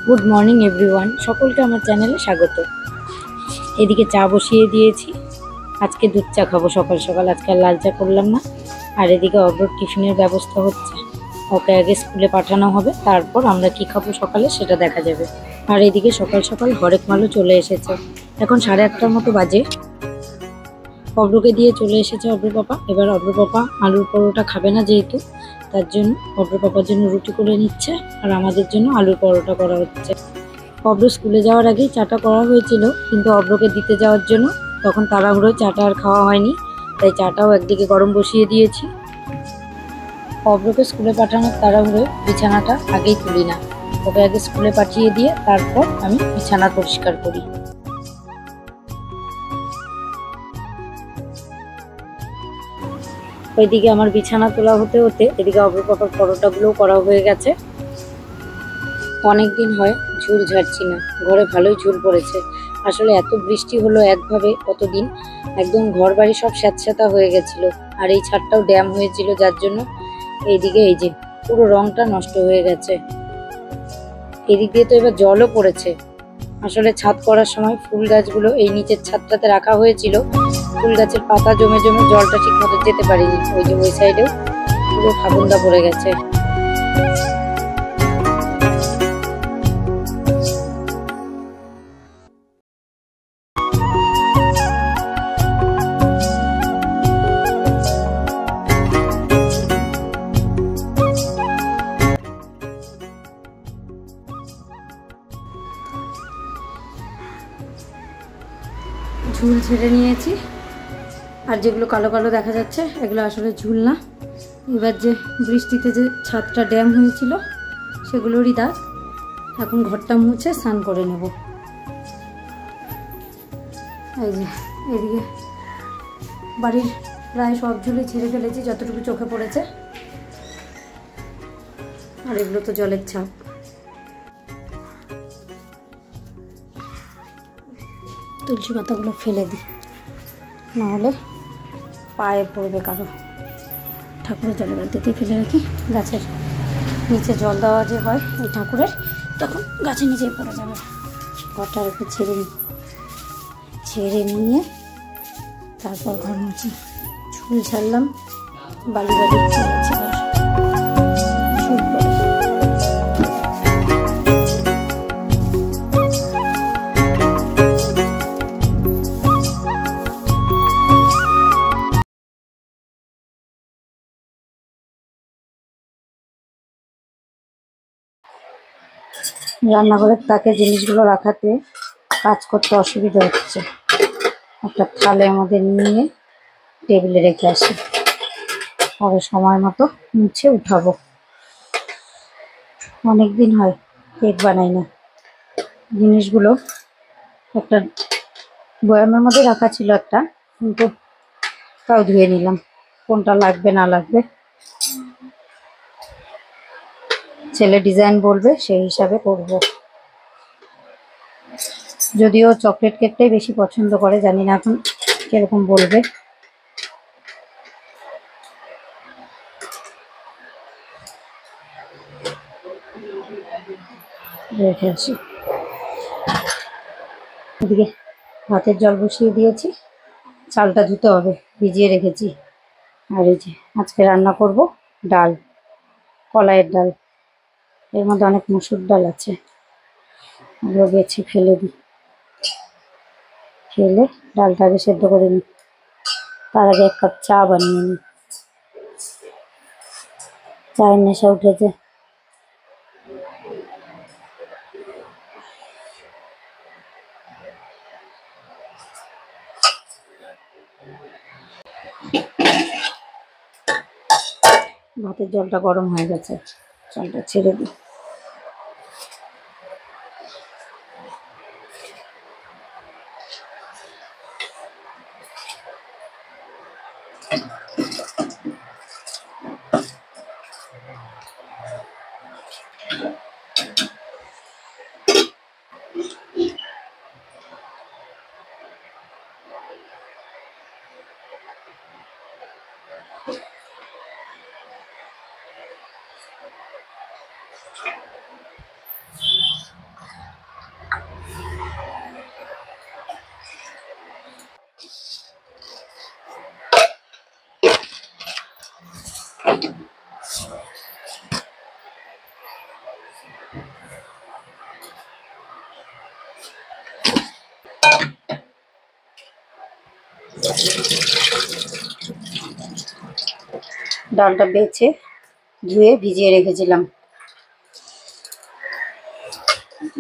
Good morning everyone, সকলকে আমার চ্যানেলে স্বাগত। এদিকে চা বসিয়ে দিয়েছি। আজকে দুধ চা খাবো সকাল সকাল, আজকে আর লাল চা করলাম না। আর এদিকে অগ্রর টিফিনের ব্যবস্থা হচ্ছে, ওকে আগে স্কুলে পাঠানো হবে, তারপর আমরা কি খাবো সকালে সেটা দেখা যাবে। আর এদিকে সকাল সকাল হরেক মালও চলে এসেছে, এখন 8:30টার মতো বাজে। অব্রকে দিয়ে চলে এসেছে অব্র পাপা। এবার অব্র পাপা আলুর পরোটা খাবে না যেহেতু, তার জন্য অব্র পাপার জন্য রুটি করে নিচ্ছে, আর আমাদের জন্য আলুর পরোটা করা হচ্ছে। অব্র স্কুলে যাওয়ার আগেই চাটা করা হয়েছিল, কিন্তু অব্রকে দিতে যাওয়ার জন্য তখন তাড়াহুড়োয় চাটা আর খাওয়া হয়নি, তাই চাটাও একদিকে গরম বসিয়ে দিয়েছি। অব্রকে স্কুলে পাঠানোর তাড়াহুড়োয় বিছানাটা আগেই তুলি না, ওকে আগে স্কুলে পাঠিয়ে দিয়ে তারপর আমি বিছানা পরিষ্কার করি। ওইদিকে আমার বিছানা তোলা হতে হতে এদিকে অব্র পাপার পরোটাগুলোও করা হয়ে গেছে। অনেকদিন হয় ঝুল ঝাড়ছি না, ঘরে ভালোই ঝুল পড়েছে। আসলে এত বৃষ্টি হলো একভাবে কতদিন, একদম ঘর বাড়ি সব স্যাঁতস্যাঁতা হয়ে গেছিল। আর এই ছাদটাও ড্যাম হয়েছিল, যার জন্য এইদিকে এই যে পুরো রংটা নষ্ট হয়ে গেছে। এদিক দিয়ে তো এবার জলও পড়েছে। আসলে ছাদ করার সময় ফুল গাছগুলো এই নিচের ছাদটাতে রাখা হয়েছিল, ফুল গাছের পাতা জমে জমে জলটা ঠিক মতো যেতে পারেনি। ওই যে ওই সাইডেও পুরো ফাগুন্দা পড়ে গেছে। ঝুল ছেড়ে নিয়েছি, আর যেগুলো কালো কালো দেখা যাচ্ছে এগুলো আসলে ঝুল না, এবার যে বৃষ্টিতে যে ছাদটা ড্যাম হয়েছিল সেগুলোরই দাগ। এখন ঘরটা মুছে স্নান করে নেব। এই যে এদিকে বাড়ির প্রায় সব ঝুলই ছেড়ে ফেলেছি যতটুকু চোখে পড়েছে, আর এগুলো তো জলের ছাপ। তুলসী পাতাগুলো ফেলে দিই, নাহলে পায়ে পড়বে কারো। ঠাকুরের জলের বালতিতেই ফেলে রাখি, গাছের নিচে জল দেওয়া যে হয় এই ঠাকুরের, তখন গাছের নিচেই পড়ে যাবে। ঘরটার উপর ছেড়ে নিয়ে তারপর ঘর মুছি। ঝুল ছাড়লাম, বালি ছেড়েছি ঘর চুল পড়ে। রান্নাঘরের তাকে জিনিসগুলো রাখাতে কাজ করতে অসুবিধা হচ্ছে। একটা থালে আমাদের নিয়ে টেবিলে রেখে আসি, পরে সময় মতো মুছে উঠাবো। অনেকদিন হয় কেক বানাই না। জিনিসগুলো একটা বয়ামের মধ্যে রাখা ছিল একটা, কিন্তু তাও ধুয়ে নিলাম, কোনটা লাগবে না লাগবে ছেলে ডিজাইন বলবে সেই হিসাবে করব। যদিও চকলেট কেকটাই বেশি পছন্দ করে, জানি না এখন কিরকম বলবে। রেখে আসি। এদিকে ভাতের জল বসিয়ে দিয়েছি, চালটা ধুতে হবে, ভিজিয়ে রেখেছি। আর এই যে আজকে রান্না করব ডাল, কলাইয়ের ডাল। এর মধ্যে অনেক মসুর ডাল আছে, ওগুলো বেছে ফেলে দিই, ফেলে ডালটা আগে সেদ্ধ করে নিই। তার আগে 1 কাপ চা বানিয়ে নিই, চায়ের নেশা উঠেছে। ভাতের জলটা গরম হয়ে গেছে, জলটা ছেড়ে দিই। ডালটা বেছে ধুয়ে ভিজিয়ে রেখেছিলাম,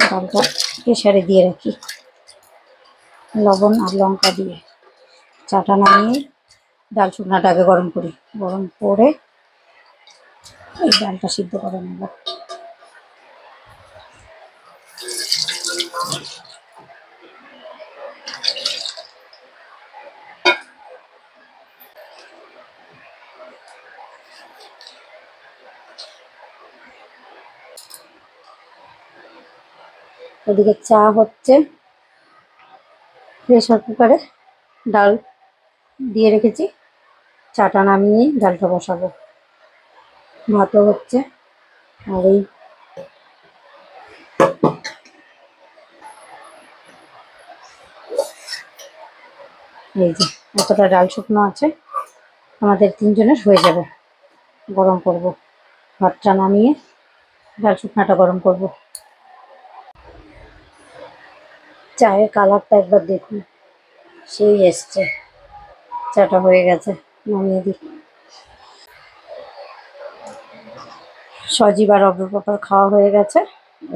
ডালটা প্রেসারে দিয়ে রাখি লবণ আর লঙ্কা দিয়ে। চাটা নামিয়ে ডাল শুকনাটাকে গরম করি, গরম করে এই ডালটা সিদ্ধ করে নেব। ওদিকে চা হচ্ছে, প্রেসার কুকারে ডাল দিয়ে রেখেছি, চাটা নামিয়ে ডালটা বসাবো। ভাতও হচ্ছে, আর এই যে এতটা ডাল শুকনো আছে, আমাদের তিনজনের হয়ে যাবে। গরম করব, ভাতটা নামিয়ে ডাল শুকনাটা গরম করব। চায়ের কালারটা একবার দেখুন, সেই এসছে। চাটা হয়ে গেছে, নামিয়ে দিই। সজীব আর অগ্রপাপার খাওয়া হয়ে গেছে,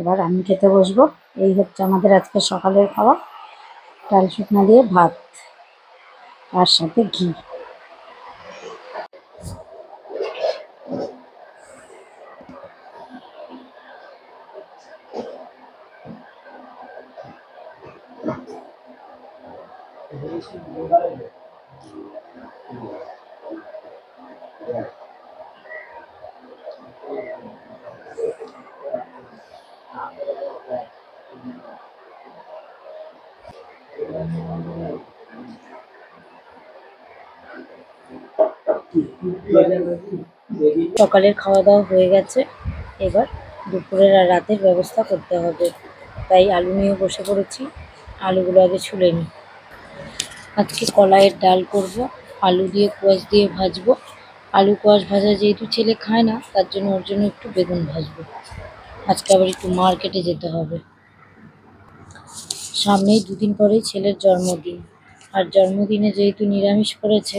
এবার আমি খেতে বসবো। এই হচ্ছে আমাদের আজকে সকালের খাওয়া, ডাল শুকনা দিয়ে ভাত আর সাথে ঘি। সকালের খাওয়া দাওয়া হয়ে গেছে, এবার দুপুরের আর রাতের ব্যবস্থা করতে হবে, তাই আলু নিয়ে বসে পড়েছি। আলুগুলো আগে ছুলে নিই। আজকে কলাইয়ের ডাল করব, আলু দিয়ে কোয়াশ দিয়ে ভাজবো। আলু কোয়াশ ভাজা যেহেতু ছেলে খায় না, তার জন্য ওর জন্য একটু বেগুন ভাজবো। আজকে আবার একটু মার্কেটে যেতে হবে, সামনেই দুদিন পরেই ছেলের জন্মদিন। আর জন্মদিনে যেহেতু নিরামিষ করেছে,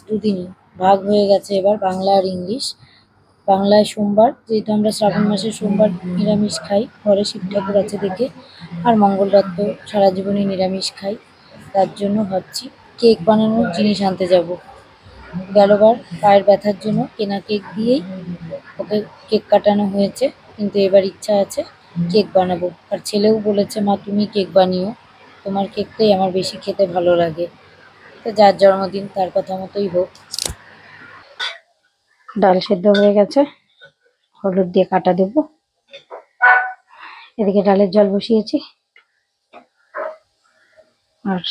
দুদিনই ভাগ হয়ে গেছে এবার বাংলা আর ইংলিশ। বাংলায় সোমবার, যেহেতু আমরা শ্রাবণ মাসে সোমবার নিরামিষ খাই, ঘরে শিব ঠাকুর আছে দেখে, আর মঙ্গলবার তো সারা জীবনই নিরামিষ খাই। তার জন্য ভাবছি কেক বানানোর জিনিস আনতে যাব। গেলবার পায়ের ব্যথার জন্য কেনা কেক দিয়েই ওকে কেক কাটানো হয়েছে, কিন্তু এবার ইচ্ছা আছে কেক বানাবো। আর ছেলেও বলেছে, মা তুমি কেক বানিও, তোমার কেকটাই আমার বেশি খেতে ভালো লাগে। তো যার জন্মদিন তার কথা মতোই হোক। ডাল সেদ্ধ হয়ে গেছে, হলুদ দিয়ে কাটা দেব। এদিকে ডালের জল বসিয়েছি, আর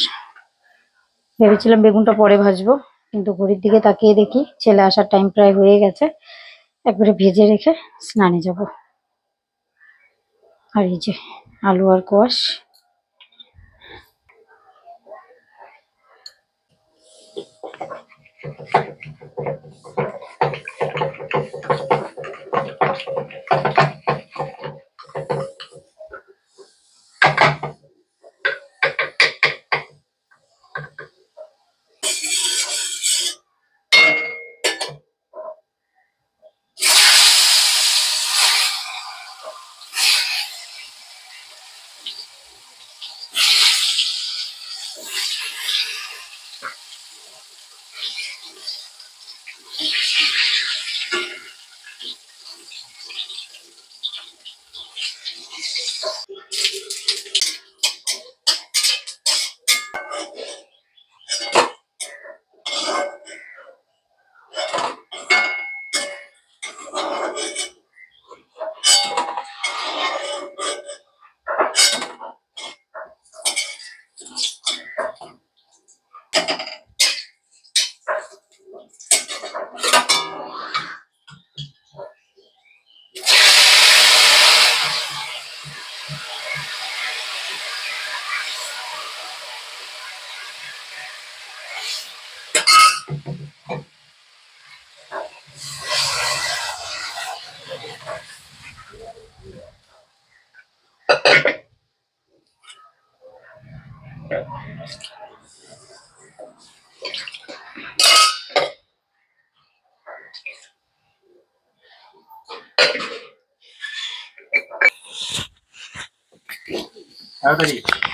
ভেবেছিলাম বেগুনটা পরে ভাজবো, কিন্তু ঘড়ির দিকে তাকিয়ে দেখি ছেলে আসার টাইম প্রায় হয়ে গেছে। একবারে ভেজে রেখে স্নানে যাব। আর এই যে আলু আর কোয়াশ।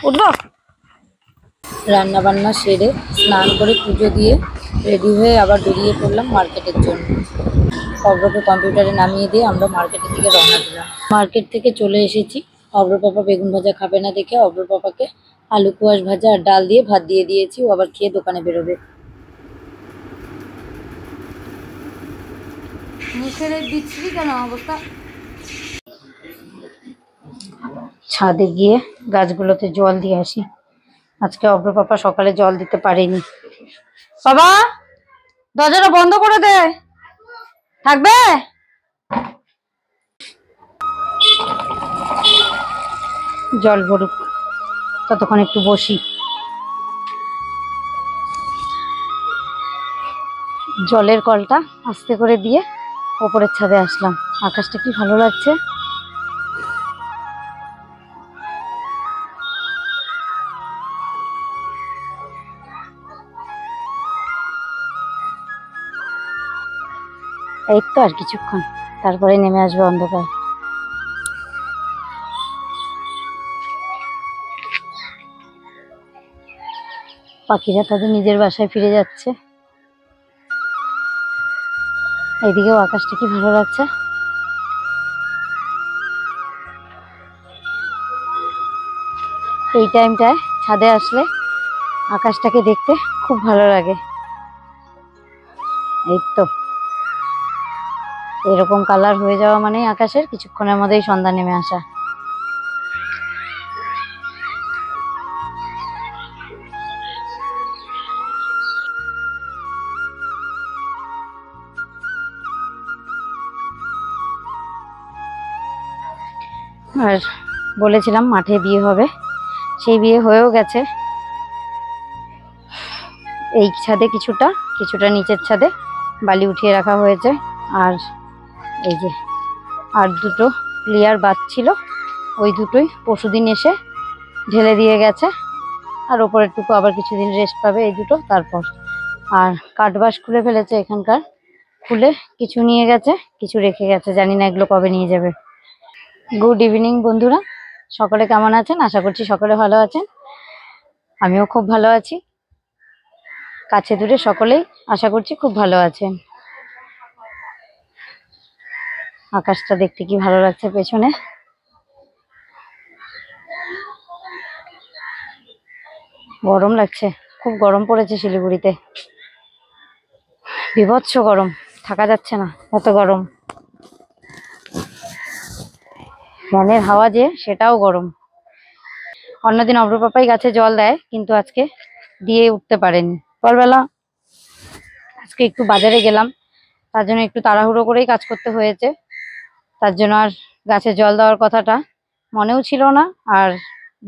উঠবো। রান্না বান্না সেরে স্নান করে পুজো দিয়ে রেডি হয়ে আবার বেরিয়ে পড়লাম মার্কেটের জন্য। অব্রকে কম্পিউটারে নামিয়ে দিয়ে আমরা মার্কেটের দিকে রওনা দিলাম। মার্কেট থেকে চলে এসেছি। অব্র পাপা বেগুন ভাজা খাবে না দেখে অব্র পাপাকে আলু কুয়াশ ভাজা আর ডাল দিয়ে ভাত দিয়ে দিয়েছি। ও আবার খেয়ে দোকানে বেরোবে। মুখের এই বিচ্ছিরি কেন অবস্থা। ছাদে গিয়ে গাছগুলোতে জল দিয়ে আসি। আজকে অব্র পাপা সকালে জল দিতে পারেনি। বাবা দরজাটা বন্ধ করে দে, থাকবে। জল ভরুক, ততক্ষণ একটু বসি। জলের কলটা আস্তে করে দিয়ে ওপরের ছাদে আসলাম। আকাশটা কি ভালো লাগছে। এই তো আর কিছুক্ষণ, তারপরে নেমে আসবে অন্ধকার। পাখিরা তাদের নিজের বাসায় ফিরে যাচ্ছে। এইদিকেও আকাশটা কি ভালো লাগছে। এই টাইমটায় ছাদে আসলে আকাশটাকে দেখতে খুব ভালো লাগে। এই তো এরকম কালার হয়ে যাওয়া মানে আকাশের কিছুক্ষণের মধ্যেই সন্ধ্যা নেমে আসা। আর বলেছিলাম মাঠে বিয়ে হবে, সেই বিয়ে হয়েও গেছে। এই ছাদে কিছুটা কিছুটা নিচের ছাদে বালি উঠিয়ে রাখা হয়েছে। আর এই যে আর দুটো ক্লিয়ার বাদ ছিল, ওই দুটোই পরশুদিন এসে ঢেলে দিয়ে গেছে। আর ওপরের টুকু আবার কিছুদিন রেস্ট পাবে এই দুটো। তারপর আর কাঠবাস খুলে ফেলেছে এখানকার, খুলে কিছু নিয়ে গেছে, কিছু রেখে গেছে। জানি না এগুলো কবে নিয়ে যাবে। গুড ইভিনিং বন্ধুরা, সকলে কেমন আছেন? আশা করছি সকলে ভালো আছেন। আমিও খুব ভালো আছি। কাছে দূরে সকলেই আশা করছি খুব ভালো আছেন। আকাশটা দেখতে কি ভালো লাগছে পেছনে। গরম লাগছে, খুব গরম পড়েছে শিলিগুড়িতে। বীভৎস গরম, থাকা যাচ্ছে না, এত গরম। ফ্যানের হাওয়া যে সেটাও গরম। অন্যদিন অব্র পাপাই গাছে জল দেয়, কিন্তু আজকে দিয়ে উঠতে পারেনি। সকালবেলা আজকে একটু বাজারে গেলাম, তার জন্য একটু তাড়াহুড়ো করেই কাজ করতে হয়েছে। তার জন্য আর গাছে জল দেওয়ার কথাটা মনেও ছিল না। আর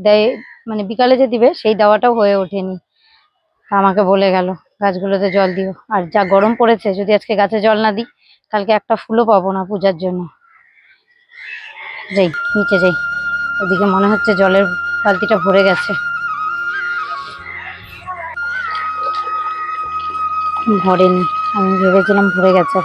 দেয় মানে বিকালে যে দিবে সেই দেওয়াটাও হয়ে ওঠেনি। আমাকে বলে গেল গাছগুলোতে জল দিও। আর যা গরম পড়েছে, যদি আজকে গাছে জল না দিই কালকে একটা ফুলও পাবো না পূজার জন্য। যাই নিচে যাই, ওদিকে মনে হচ্ছে জলের বালতিটা ভরে গেছে। ভরেনি, আমি ভেবেছিলাম ভরে গেছে।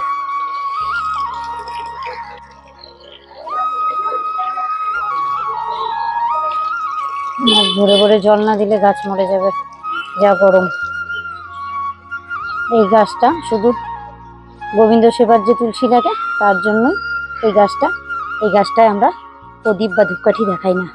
ভরে ভরে জল না দিলে গাছ মরে যাবে, যা গরম। এই গাছটা শুধু গোবিন্দ সেবার যে তুলসী লাগে তার জন্যই এই গাছটায় আমরা প্রদীপ বা ধূপকাঠি দেখাই না।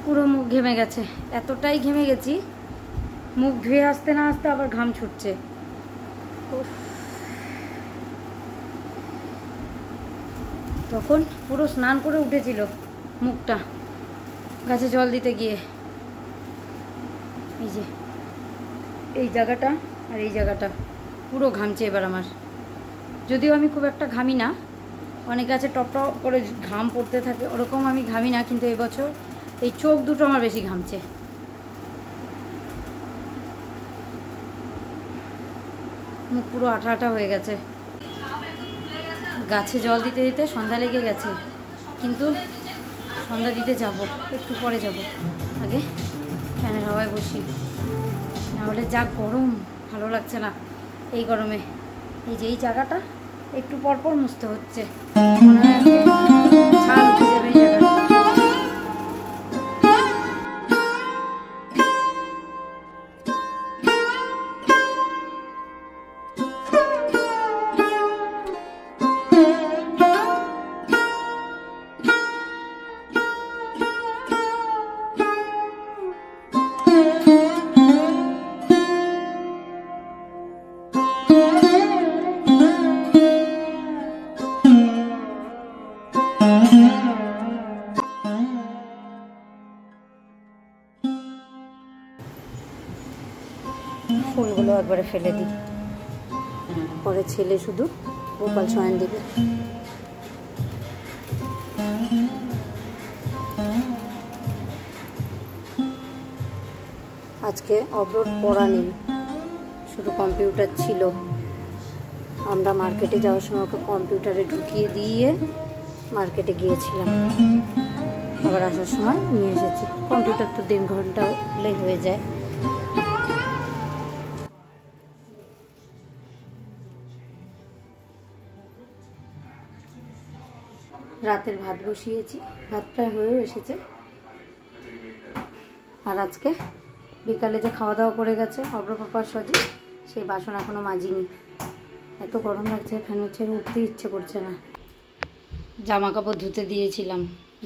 পুরো মুখ ঘেমে গেছে, এতটাই ঘেমে গেছি মুখ ধুয়ে আসতে না আসতে আবার ঘাম ছুটছে। তখন পুরো স্নান করে উঠেছিল মুখটা গাছে জল দিতে গিয়ে। এই যে এই জায়গাটা আর এই জায়গাটা পুরো ঘামছে এবার আমার। যদিও আমি খুব একটা ঘামি না, অনেক গাছে টপ টপ করে ঘাম পড়তে থাকে, ওরকম আমি ঘামি না, কিন্তু এবছর এই চোখ দুটো আমার বেশি ঘামছে। মুখ পুরো আঠা আঠা হয়ে গেছে। গাছে জল দিতে দিতে সন্ধ্যা লেগে গেছে, কিন্তু সন্ধ্যা দিতে যাব, একটু পরে যাব। আগে ফ্যানের হাওয়ায় বসি, নাহলে যা গরম, ভালো লাগছে না এই গরমে। এই যে এই জায়গাটা একটু পর পর মুছতে হচ্ছে, মনে হয় ছাল উঠে যাবে এই জায়গাটা। ফুলগুলো একবারে ফেলে দিই, পরে ছেলে শুধু গোপাল শয়ন দিবে। আজকে অবরোধ পড়া নেই, শুধু কম্পিউটার ছিল। আমরা মার্কেটে যাওয়ার সময় ওকে কম্পিউটারে ঢুকিয়ে দিয়ে মার্কেটে গিয়েছিলাম, আবার আসার সময় নিয়ে এসেছি। কম্পিউটার তো 1.5 ঘন্টা হলেই হয়ে যায়। রাতের ভাত বসিয়েছি, ভাত প্রায় হয়েও এসেছে। আর আজকে বিকালে যে খাওয়া দাওয়া করে গেছে অব্র পাপার সজি, সেই বাসন এখনও মাজিনি। এত গরম লাগছে, ফ্যানের ছেড়ে উঠতে ইচ্ছে করছে না। জামা কাপড় ধুতে দিয়েছিলাম,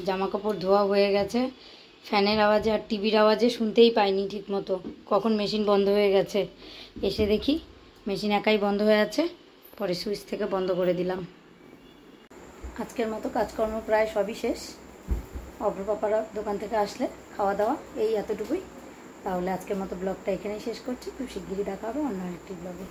জামা কাপড় ধোয়া হয়ে গেছে। ফ্যানের আওয়াজে আর টিভির আওয়াজে শুনতেই পাইনি ঠিক মতো, কখন মেশিন বন্ধ হয়ে গেছে। এসে দেখি মেশিন একাই বন্ধ হয়ে আছে, পরে সুইচ থেকে বন্ধ করে দিলাম। আজকের মতো কাজকর্ম প্রায় সবই শেষ। অব্র পাপারা দোকান থেকে আসলে খাওয়া দাওয়া এই এতটুকুই। তাহলে আজকের মতো ব্লগটা এখানেই শেষ করছি। খুব শিগগিরই দেখা হবে অন্য আরেকটি ব্লগে।